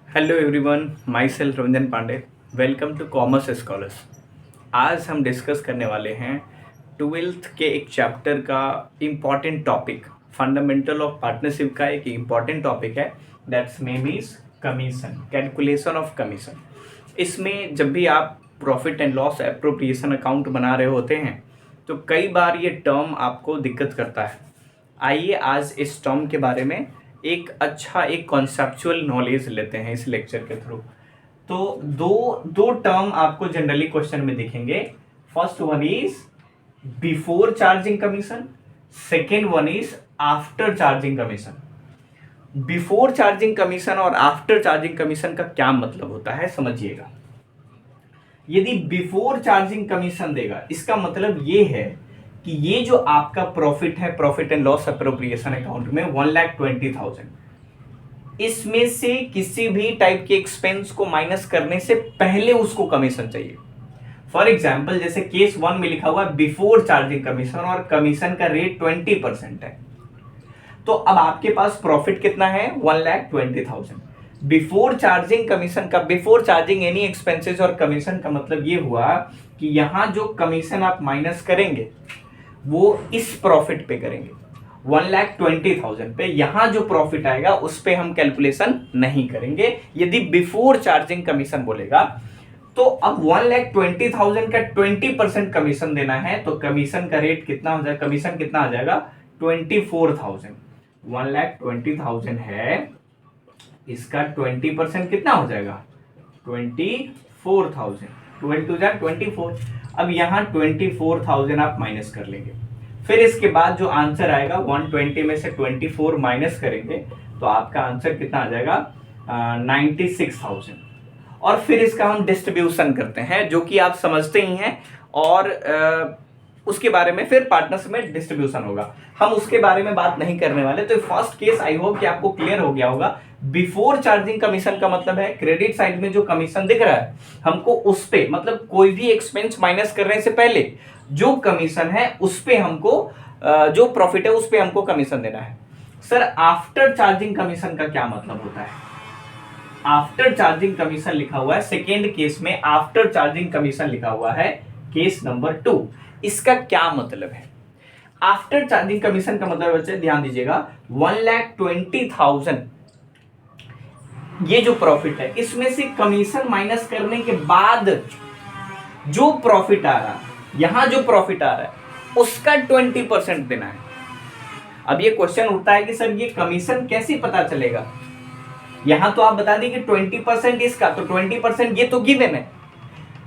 Hello everyone, myself Ranjan Pandey. Welcome to commerce scholars. आज हम discuss करने वाले हैं ट्वेल्थ के एक चैप्टर का important topic, fundamental of partnership का एक इम्पॉर्टेंट टॉपिक है, that's name is commission, calculation of commission. इसमें जब भी आप profit and loss appropriation account बना रहे होते हैं तो कई बार ये टर्म आपको दिक्कत करता है। आइए आज इस टर्म के बारे में एक कॉन्सेप्चुअल नॉलेज लेते हैं इस लेक्चर के थ्रू। तो दो दो टर्म आपको जनरली क्वेश्चन में दिखेंगे। First one is before charging commission, second one is after charging commission. Before charging commission और आफ्टर चार्जिंग कमीशन का क्या मतलब होता है समझिएगा। यदि बिफोर चार्जिंग कमीशन देगा, इसका मतलब ये है कि ये जो आपका प्रॉफिट है, profit and loss appropriation account में 1,20,000, इसमें से किसी भी टाइप के एक्सपेंस को माइनस करने से पहले उसको कमीशन चाहिए। फॉर एग्जाम्पल जैसे केस 1 में लिखा हुआ है बिफोर चार्जिंग कमीशन और कमीशन का रेट 20% है, तो अब आपके पास प्रॉफिट कितना है 1,20,000। बिफोर चार्जिंग कमीशन का, बिफोर चार्जिंग एनी एक्सपेंसेस और कमीशन का मतलब ये हुआ कि यहां जो कमीशन आप माइनस करेंगे वो इस प्रॉफिट पे करेंगे, 1,20,000 पे। यहां जो प्रॉफिट आएगा उस पे हम कैलकुलेशन नहीं करेंगे यदि बिफोर चार्जिंग कमीशन बोलेगा। तो अब 1,20,000 का 20% कमीशन देना है तो कमीशन का रेट कितना हो जाएगा, कमीशन कितना आ जाएगा 24,000। 1,20,000 है, इसका 20% कितना हो जाएगा 24,000। 24। अब यहाँ 24,000 आप माइनस कर लेंगे। फिर इसके बाद जो आंसर आएगा 120 में से 24 माइनस करेंगे तो आपका आंसर कितना आ जाएगा 96,000। और फिर इसका हम डिस्ट्रीब्यूशन करते हैं जो कि आप समझते ही हैं, और उसके बारे में फिर पार्टनर्स में डिस्ट्रीब्यूशन होगा, हम उसके बारे में बात नहीं करने वाले। तो फर्स्ट केस आई होप कि आपको क्लियर हो गया होगा। बिफोर चार्जिंग कमीशन का मतलब है क्रेडिट साइड में जो कमीशन दिख रहा है हमको उस पे, मतलब कोई भी एक्सपेंस माइनस करने से पहले जो कमीशन है उस पे हमको, जो प्रॉफिट है उस पे हमको कमीशन देना है। सर आफ्टर चार्जिंग कमीशन का क्या मतलब होता है? आफ्टर चार्जिंग कमीशन लिखा हुआ है सेकेंड केस में, आफ्टर चार्जिंग कमीशन लिखा हुआ है केस नंबर 2। इसका क्या मतलब है? आफ्टर चार्जिंग कमीशन का मतलब बच्चे ध्यान दीजिएगा, 1,20,000 ये जो प्रॉफिट है इसमें से कमीशन माइनस करने के बाद जो प्रॉफिट आ रहा है, यहां जो प्रॉफिट आ रहा है उसका 20% देना है। अब ये क्वेश्चन उठता है कि सर ये कमीशन कैसे पता चलेगा? यहां तो आप बता दें कि 20% इसका, तो 20% ये तो गिवन है,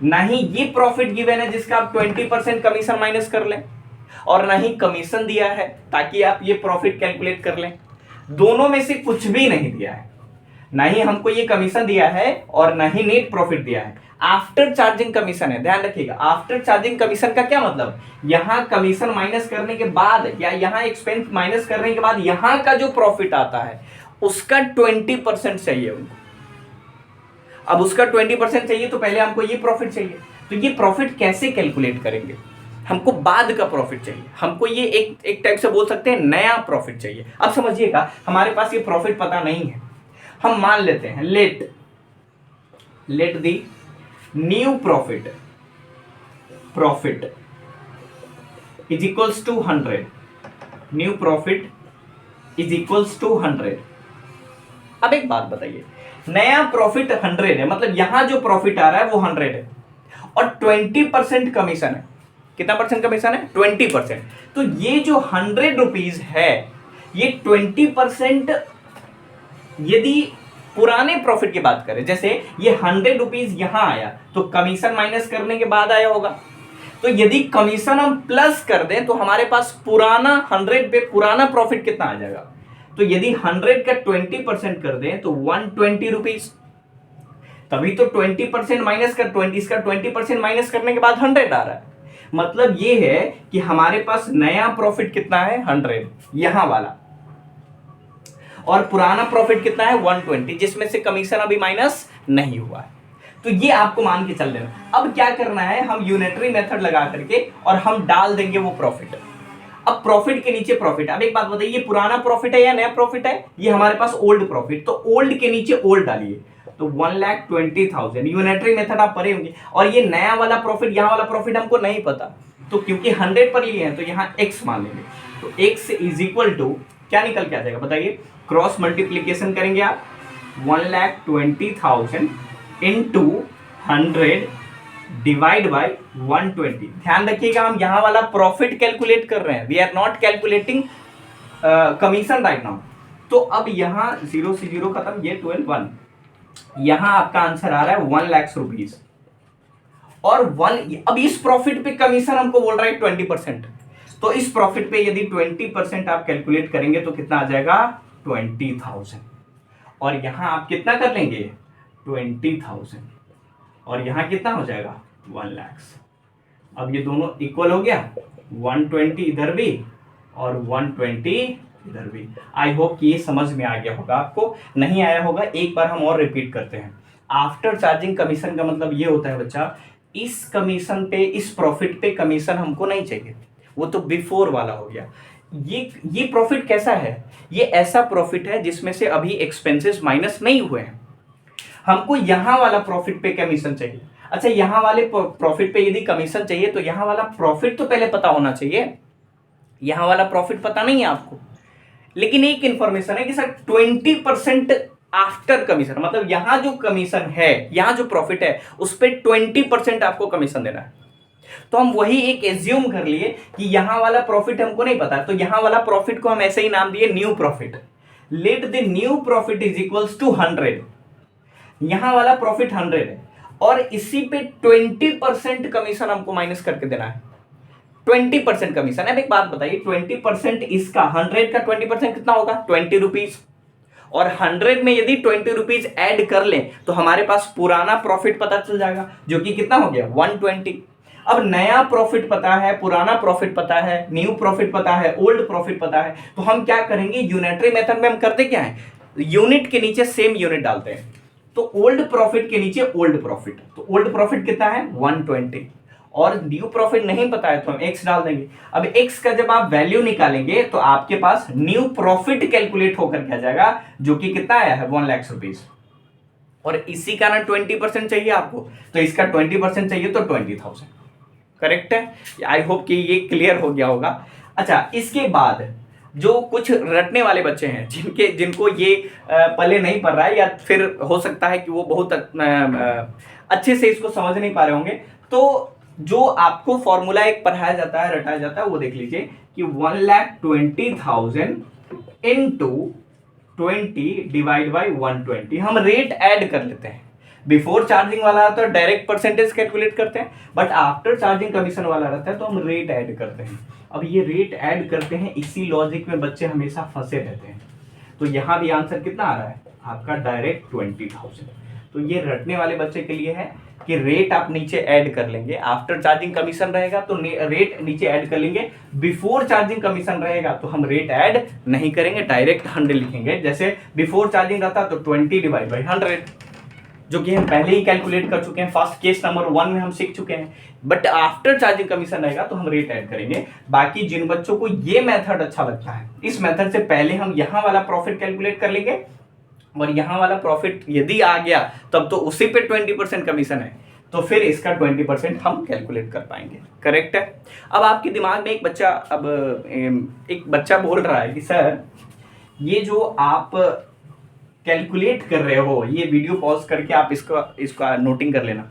ना ही ये प्रॉफिट गिवन है जिसका आप 20% कमीशन माइनस कर लें, और ना ही कमीशन दिया है ताकि आप ये प्रॉफिट कैलकुलेट कर लें। दोनों में से कुछ भी नहीं दिया है, ना ही हमको ये कमीशन दिया है और ना ही नेट प्रॉफिट दिया है। आफ्टर चार्जिंग कमीशन है, ध्यान रखिएगा। आफ्टर चार्जिंग कमीशन का क्या मतलब, यहां कमीशन माइनस करने के बाद या यहां एक्सपेंस माइनस करने के बाद यहां का जो प्रॉफिट आता है उसका 20% चाहिए उनको। अब उसका 20% चाहिए तो पहले हमको ये प्रॉफिट चाहिए, तो ये प्रॉफिट कैसे कैलकुलेट करेंगे? हमको बाद का प्रॉफिट चाहिए, हमको ये एक टाइप से बोल सकते हैं नया प्रॉफिट चाहिए। अब समझिएगा, हमारे पास ये प्रॉफिट पता नहीं है, हम मान लेते हैं let the new profit is equals to 100। New profit is equals to 100। अब एक बात बताइए, नया प्रॉफिट 100 है, मतलब यहां जो प्रॉफिट आ रहा है वो 100 है और 20% कमीशन है। कितना परसेंट कमीशन है? 20%। तो ये जो 100 रुपीज है, ये 20% यदि पुराने प्रॉफिट की बात करें, जैसे ये 100 रुपीज यहां आया तो कमीशन माइनस करने के बाद आया होगा, तो यदि कमीशन हम प्लस कर दें तो हमारे पास पुराना 100 पे पुराना प्रॉफिट कितना आ जाएगा? तो यदि 100 का 20% कर दें तो 120 रुपीज, तभी तो 20% माइनस कर 20, इसका 20% माइनस करने के बाद 100 आ रहा है। मतलब ये है कि हमारे पास नया प्रॉफिट कितना है 100 यहां वाला, और पुराना प्रॉफिट कितना है 120 जिसमें से कमीशन अभी माइनस नहीं हुआ है। तो ये आपको मान के चल लेना। अब क्या करना है, हम यूनिटरी मेथड लगा करके और हम डाल देंगे वो प्रॉफिट। अब प्रॉफिट के नीचे प्रॉफिट। अब एक बात बताइए, ये पुराना प्रॉफिट है या नया प्रॉफिट है? ये हमारे पास ओल्ड प्रॉफिट, तो ओल्ड के नीचे ओल्ड डालिए। तो 1,20,000 यूनिटरी मेथड आप पढ़े होंगे। और ये नया वाला प्रॉफिट, यहाँ वाला प्रॉफिट हमको नहीं पता, तो क्योंकि 100 पर लिए हैं तो यहाँ x मान लेंगे। तो x इज इक्वल टू क्या निकल के आ जाएगा बताइए, क्रॉस मल्टीप्लीकेशन करेंगे आप 1,20,000 इंटू 100 डिवाइड बाय 120। ध्यान रखिएगा हम यहाँ वाला प्रॉफिट कैलकुलेट कर रहे हैं, we are not calculating commission right now. तो अब यहाँ 0 से 0 खत्म, ये 12 1, यहाँ आपका आंसर आ रहा है 1 लाख रुपीज। और अब इस प्रॉफिट पे कमीशन हमको बोल रहा है 20%, तो इस प्रॉफिट पे यदि 20% आप कैलकुलेट करेंगे तो कितना आ जाएगा 20,000। और यहां आप कितना कर लेंगे 20,000, और यहां कितना हो जाएगा 1 लाख। अब ये दोनों इक्वल हो गया, 120 इधर भी और 120 इधर भी। आई होप कि ये समझ में आ गया होगा, आपको नहीं आया होगा एक बार हम और रिपीट करते हैं। आफ्टर चार्जिंग कमीशन का मतलब ये होता है बच्चा, इस कमीशन पे, इस प्रॉफिट पे कमीशन हमको नहीं चाहिए, वो तो बिफोर वाला हो गया। ये प्रॉफिट कैसा है, ये ऐसा प्रॉफिट है जिसमें से अभी एक्सपेंसेस माइनस नहीं हुए हैं, हमको यहां वाला प्रॉफिट पे कमीशन चाहिए। अच्छा, यहां वाले प्रॉफिट पे यदि कमीशन चाहिए तो यहां वाला प्रॉफिट तो पहले पता होना चाहिए, यहां वाला प्रॉफिट पता नहीं है आपको, लेकिन एक इंफॉर्मेशन है कि सर 20% आफ्टर कमीशन, मतलब यहां जो कमीशन है, यहां जो प्रॉफिट है उस पर 20% आपको कमीशन देना है। तो हम वही एक एज्यूम कर लिए कि यहां वाला प्रॉफिट हमको नहीं पता, तो यहां वाला प्रॉफिट को हम ऐसे ही नाम दिए new profit. Let the new profit is equals to 100। यहां वाला प्रॉफिट 100 है और इसी पे 20% कमीशन हमको माइनस करके देना है, 20% कमीशन। अब एक बात बताइए, 20% इसका 100 का 20% कितना होगा 20 रुपीज, और 100 में यदि 20 रुपीज ऐड कर लें तो हमारे पास पुराना प्रॉफिट पता चल जाएगा, जो कि कितना हो गया 120। अब नया प्रॉफिट पता है, पुराना प्रॉफिट पता है, न्यू प्रॉफिट पता है, ओल्ड प्रॉफिट पता है, तो हम क्या करेंगे, यूनिटरी मेथड में हम करते क्या है, यूनिट के नीचे सेम यूनिट डालते हैं। तो ओल्ड प्रॉफिट के नीचे ओल्ड प्रॉफिट, तो ओल्ड प्रॉफिट कितना है 120, और न्यू प्रॉफिट नहीं पता है तो हम x डाल देंगे। अब x का जब आप वैल्यू निकालेंगे तो आपके पास न्यू प्रॉफिट कैलकुलेट होकर क्या जाएगा, जो कि कितना आया है 1 लाख रुपीज, और इसी का ना 20% चाहिए आपको, तो इसका 20% चाहिए तो 20,000। करेक्ट है, आई होप कि ये क्लियर हो गया होगा। अच्छा, इसके बाद जो कुछ रटने वाले बच्चे हैं, जिनको ये पहले नहीं पढ़ रहा है, या फिर हो सकता है कि वो बहुत अच्छे से इसको समझ नहीं पा रहे होंगे, तो जो आपको फॉर्मूला एक पढ़ाया जाता है, रटाया जाता है, वो देख लीजिए कि 1,20,000 इंटू 20 डिवाइड बाई 120। हम रेट ऐड कर लेते हैं, बिफोर चार्जिंग वाला तो डायरेक्ट परसेंटेज कैलकुलेट करते हैं, बट आफ्टर चार्जिंग कमीशन वाला रहता है तो हम रेट ऐड करते हैं। अब ये रेट ऐड करते हैं, इसी लॉजिक में बच्चे हमेशा फंसे रहते हैं। तो यहां भी आंसर कितना आ रहा है आपका डायरेक्ट 20,000। तो ये रटने वाले बच्चे के लिए है कि रेट आप नीचे ऐड कर लेंगे, आफ्टर चार्जिंग कमीशन रहेगा तो रेट नीचे ऐड कर लेंगे, बिफोर चार्जिंग कमीशन रहेगा तो हम रेट ऐड नहीं करेंगे, डायरेक्ट 100 लिखेंगे। जैसे बिफोर चार्जिंग रहता तो 20 डिवाइड बाई 100, जो कि हम पहले ही कैलकुलेट कर चुके हैं, फर्स्ट केस नंबर 1 में हम सीख चुके हैं। बट आफ्टर चार्जिंग कमीशन रहेगा तो हम रेट ऐड करेंगे। बाकी जिन बच्चों को ये मेथड अच्छा लगता है, इस मेथड से पहले हम यहाँ वाला प्रॉफिट कैलकुलेट कर लेंगे, और यहाँ वाला प्रॉफिट यदि आ गया तब तो उसी पे 20% कमीशन है, तो फिर इसका 20% हम कैलकुलेट कर पाएंगे। करेक्ट है। अब आपके दिमाग में एक बच्चा बोल रहा है कि सर ये जो आप कैलकुलेट कर रहे हो, ये वीडियो पॉज करके आप इसका नोटिंग कर लेना।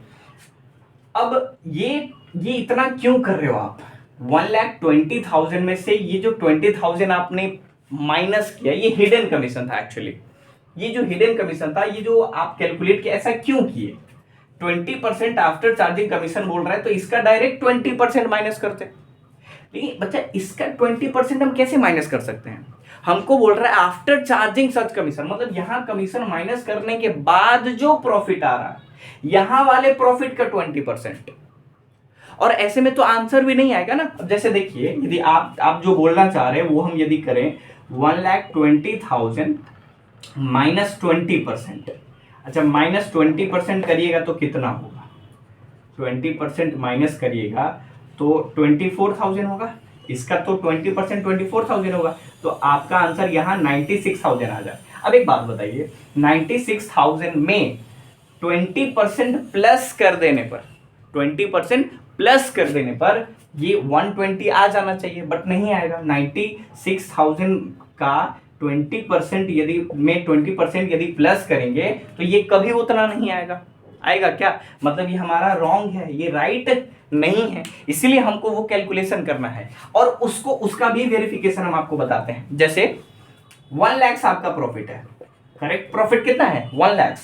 अब ये इतना क्यों कर रहे हो आप, 1,20,000 में से ये जो 20,000 आपने माइनस किया, ये हिडन कमीशन था एक्चुअली। ये जो हिडन कमीशन था, ये जो आप कैलकुलेट किया, ऐसा क्यों किए, 20% आफ्टर चार्जिंग कमीशन बोल रहा है तो इसका डायरेक्ट 20% माइनस करते हैं। लेकिन बच्चा इसका 20% हम कैसे माइनस कर सकते हैं, हमको बोल रहा है आफ्टर चार्जिंग सच कमीशन, मतलब यहां कमीशन माइनस करने के बाद जो प्रॉफिट आ रहा है, यहां वाले प्रॉफिट का 20%। और ऐसे में तो आंसर भी नहीं आएगा ना। अब जैसे देखिए, यदि आप जो बोलना चाह रहे हैं वो हम यदि करें 1,20,000 माइनस 20%, अच्छा माइनस 20% करिएगा तो कितना होगा, 20% माइनस करिएगा तो 24,000 होगा, इसका तो 20% 24,000 होगा, तो आपका आंसर यहाँ 96,000 आ जाए। अब एक बात बताइए, 96,000 में 20% प्लस कर देने पर 20% प्लस कर देने पर ये 120 आ जाना चाहिए, बट नहीं आएगा। 96,000 का 20% यदि में 20% यदि प्लस करेंगे तो ये कभी उतना नहीं आएगा। आएगा क्या? मतलब ये हमारा रॉन्ग है, ये राइट नहीं है, इसीलिए हमको वो कैलकुलेशन करना है और उसको उसका भी वेरिफिकेशन हम आपको बताते हैं। जैसे 1 लाख आपका प्रॉफिट है, करेक्ट? प्रॉफिट कितना है? 1 लाख,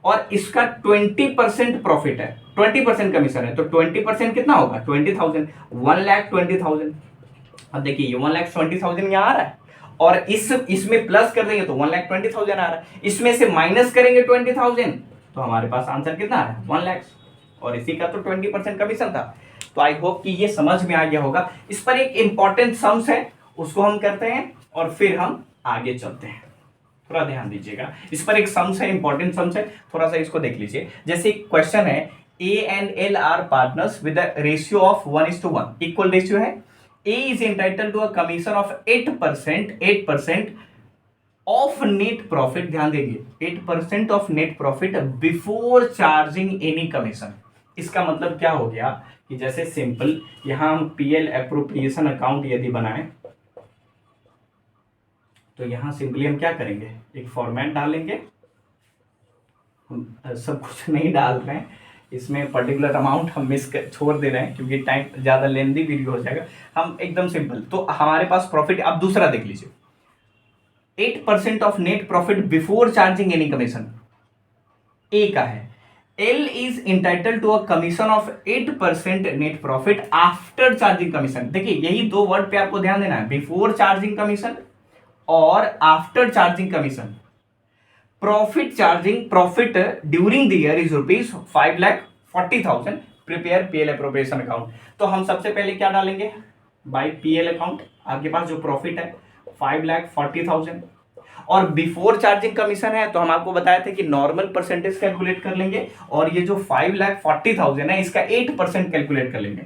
और इसका 20% प्रॉफिट है, 20% कमीशन है, तो 20% कितना होगा? 20,000। 1,20,000। अब देखिए ये 1,20,000 यहाँ आ रहा है और इसमें प्लस कर देंगे तो 1,20,000 आ रहा है, इसमें से माइनस करेंगे 20,000 तो हमारे पास आंसर कितना आ रहा है? 1 लाख, और इसी का तो 20% कमीशन था। तो आई होप कि ये समझ में आ गया होगा। इस पर एक इंपॉर्टेंट सम्स है, उसको हम करते हैं और फिर हम आगे चलते हैं। थोड़ा ध्यान दीजिएगा, इस पर एक सम्स है, इंपॉर्टेंट सम्स है, थोड़ा सा इसको देख लीजिए। जैसे क्वेश्चन है, A and L are partners with the ratio of 1:1, equal ratio है। A is entitled to a commission of 8% of net profit, ध्यान देंगे 8% of net profit before charging any commission. इसका मतलब क्या हो गया कि जैसे सिंपल यहां हम पीएल एप्रोप्रिएशन अकाउंट यदि बनाएं तो यहां सिंपली हम क्या करेंगे? एक फॉर्मेट डालेंगे, हम सब कुछ नहीं डाल रहे हैं, इसमें पर्टिकुलर अमाउंट हम छोड़ दे रहे हैं क्योंकि टाइम ज़्यादा लेंदी वीडियो हो जाएगा। हम एकदम सिंपल, तो हमारे पास प्रॉफिट, अब दूसरा देख लीजिए, 8% of net profit before charging any commission A का है। L is entitled to a commission of 8% net profit after charging commission. देखिए यही दो वर्ड पे आपको ध्यान देना है, बिफोर चार्जिंग कमीशन और after charging commission. Profit during the year is rupees 5,40,000, prepare PL appropriation account. तो हम सबसे पहले क्या डालेंगे? बाय पीएल अकाउंट, आपके पास जो प्रॉफिट है 5,40,000 और बिफोर चार्जिंग कमीशन है, तो हम आपको बताए थे कि नॉर्मल परसेंटेज कैलकुलेट कर लेंगे और ये जो 5,40,000 है इसका 8% कैलकुलेट कर लेंगे।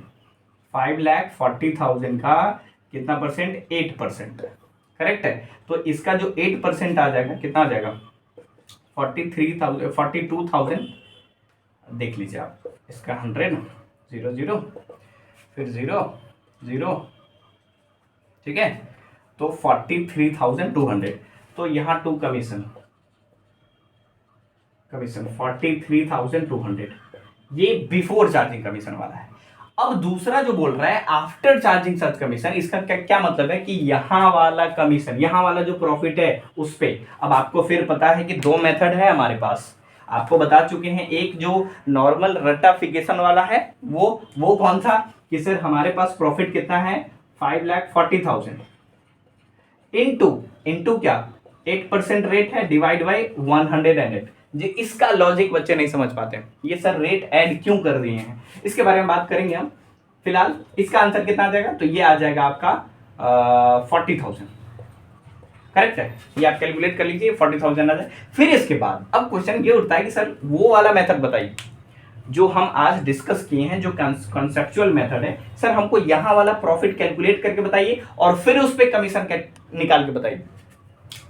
5,40,000 का कितना परसेंट? 8%, करेक्ट है। तो इसका जो 8% आ जाएगा, कितना आ जाएगा? 42,000। देख लीजिए आप, इसका 100 0 0 फिर 0 0, ठीक है, तो 43,200। तो यहाँ 2 कमीशन 43,200, ये बिफोर चार्जिंग कमीशन वाला है। अब दूसरा जो बोल रहा है आफ्टर चार्जिंग सर्च कमीशन, इसका क्या मतलब है कि यहां वाला कमीशन, यहां वाला जो प्रॉफिट है उस पे, अब आपको फिर पता है कि दो मेथड है हमारे पास, आपको बता चुके हैं। एक जो नॉर्मल रटाफिकेशन वाला है वो कौन सा कि सर हमारे पास प्रॉफिट कितना है? 5,40,000 इनटू क्या? 8% रेट है डिवाइड बाई 108। जी इसका लॉजिक बच्चे नहीं समझ पाते, ये सर रेट ऐड क्यों कर दिए हैं, इसके बारे में बात करेंगे हम। फिलहाल इसका आंसर कितना आ जाएगा? तो ये आ जाएगा आपका 40,000, करेक्ट है। ये आप कैलकुलेट कर लीजिए, 40,000 आ जाए। फिर इसके बाद अब क्वेश्चन ये उठता है कि सर वो वाला मेथड बताइए जो हम आज डिस्कस किए हैं, जो कॉन्सेप्चुअल मेथड है, सर हमको यहां वाला प्रॉफिट कैलकुलेट करके बताइए और फिर उस पर कमीशन निकाल के बताइए।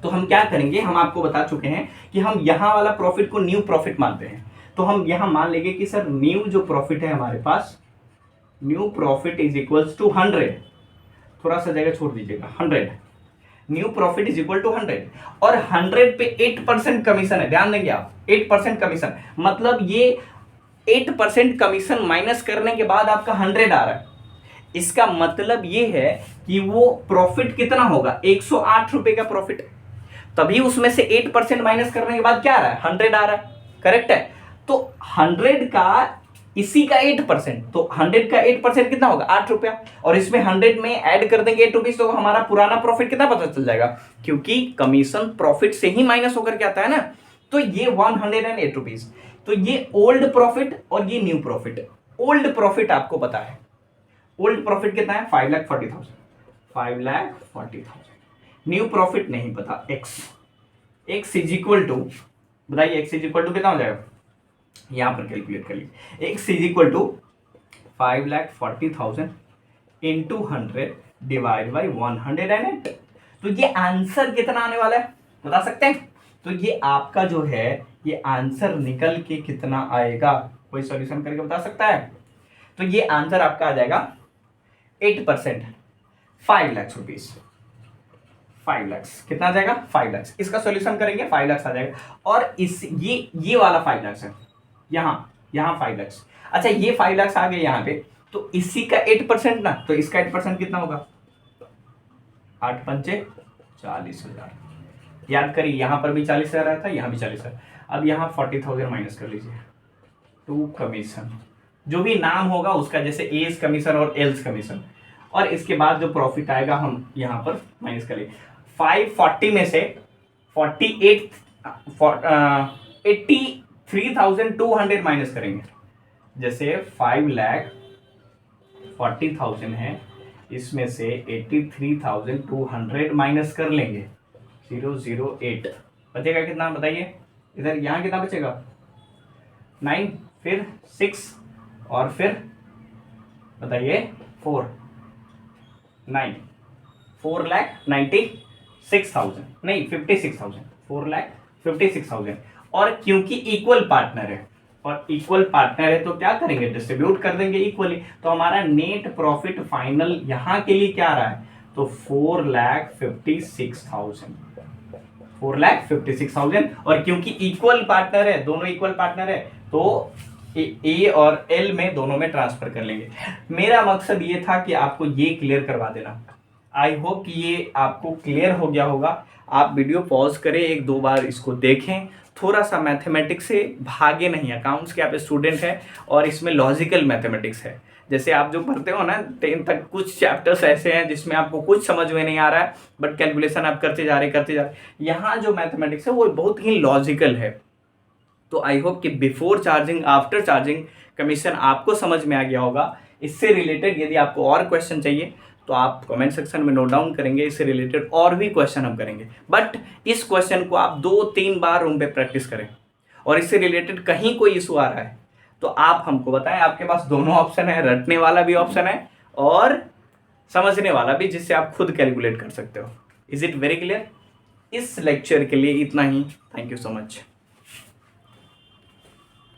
तो हम क्या करेंगे, हम आपको बता चुके हैं कि हम यहां वाला प्रॉफिट को न्यू प्रॉफिट मानते हैं। तो हम यहां मान लेंगे कि सर न्यू जो प्रॉफिट है हमारे पास, new profit is equals to 100, थोड़ा सा जगह छोड़ दीजिएगा, 100, new profit is equal to 100 और 100 पे 8% कमीशन है, ध्यान देंगे आप, 8% कमीशन, मतलब ये 8% कमीशन माइनस करने के बाद आपका 100 आ रहा है। इसका मतलब ये है कि वो प्रॉफिट कितना होगा? 108 रुपए का प्रॉफिट, तभी उसमें से 8% माइनस करने के बाद क्या आ रहा है? 100 आ रहा है, करेक्ट है। तो 100 का इसी का 8%, तो 100 का 8% कितना होगा? 8 रुपया, और इसमें 100 में ऐड कर देंगे 8 रुपीज, तो हमारा पुराना प्रॉफिट कितना पता चल जाएगा, क्योंकि कमीशन प्रॉफिट से ही माइनस होकर के आता है ना। तो ये 108 रुपीज, तो ये ओल्ड प्रॉफिट और ये न्यू प्रॉफिट। ओल्ड प्रॉफिट आपको पता है, ओल्ड प्रॉफिट कितना है? 5,40,000, 5,40,000। न्यू प्रॉफिट नहीं पता, एक्स इज इक्वल टू, बताइए एक्स इज इक्वल टू कितना हो जाएगा? यहां पर कैलकुलेट कर लीजिए, X is equal to 5,40,000 into 100 divide by 108। तो ये आंसर कितना आने वाला है बता सकते हैं? तो ये आपका जो है ये आंसर निकल के कितना आएगा, कोई सॉल्यूशन करके बता सकता है? तो ये आंसर आपका आ जाएगा 8%, 5 लाख रुपीज। 5 लाख कितना आ जाएगा? 5 लाख। इसका सॉल्यूशन करेंगे 5 लाख आ जाएगा। और इस ये वाला 5 लाख है, यहाँ 5 लाख। अच्छा ये 5 लाख आ गए यहाँ पे, तो इसी का 8% ना, तो इसका 8% कितना होगा? 8 पंचे 40,000। याद करिए यहाँ पर भी 40,000 आया था, यहाँ भी 40,000। अब यहाँ 40,000 माइनस कर लीजिए, टू कमीशन, जो भी नाम होगा उसका, जैसे एज कमीशन और एल्स कमीशन, और इसके बाद जो प्रॉफिट आएगा हम यहाँ पर माइनस करेंगे। 540 में से 83,200 माइनस करेंगे। जैसे 5,40,000 है, इसमें से 83,200 माइनस कर लेंगे, 008 बचेगा कितना बताइए? इधर यहाँ कितना बचेगा? 9, फिर 6 और फिर बताइए 4, 9, 4,96,000 नहीं 56,000, 4,56,000। और क्योंकि इक्वल पार्टनर है, और इक्वल पार्टनर है तो क्या करेंगे? डिस्ट्रीब्यूट कर देंगे इक्वली। तो हमारा नेट प्रॉफिट फाइनल यहाँ के लिए क्या आ रहा है? तो 4,56,000, 4,56,000। और क्योंकि इक्वल पार्टनर है, दोनों इक्वल पार्टनर है, तो ए और एल में दोनों में ट्रांसफर कर लेंगे। मेरा मकसद ये था कि आपको ये क्लियर करवा देना। आई होप कि ये आपको क्लियर हो गया होगा। आप वीडियो पॉज करें, 1-2 बार इसको देखें, थोड़ा सा मैथमेटिक्स से भागे नहीं। अकाउंट्स के आप स्टूडेंट हैं और इसमें लॉजिकल मैथमेटिक्स है। जैसे आप जो पढ़ते हो ना 10 तक, कुछ चैप्टर्स ऐसे हैं जिसमें आपको कुछ समझ में नहीं आ रहा है, बट कैलकुलेशन आप करते जा रहे। यहाँ जो मैथमेटिक्स है वो बहुत ही लॉजिकल है। तो आई होप कि before charging, after charging commission आपको समझ में आ गया होगा। इससे रिलेटेड यदि आपको और क्वेश्चन चाहिए तो आप कमेंट सेक्शन में नोट डाउन करेंगे, इससे रिलेटेड और भी क्वेश्चन हम करेंगे। बट इस क्वेश्चन को आप 2-3 बार रूम पे प्रैक्टिस करें, और इससे रिलेटेड कहीं कोई इशू आ रहा है तो आप हमको बताएं। आपके पास दोनों ऑप्शन है, रटने वाला भी ऑप्शन है और समझने वाला भी, जिससे आप खुद कैलकुलेट कर सकते हो। Is it very clear? इस लेक्चर के लिए इतना ही। Thank you so much.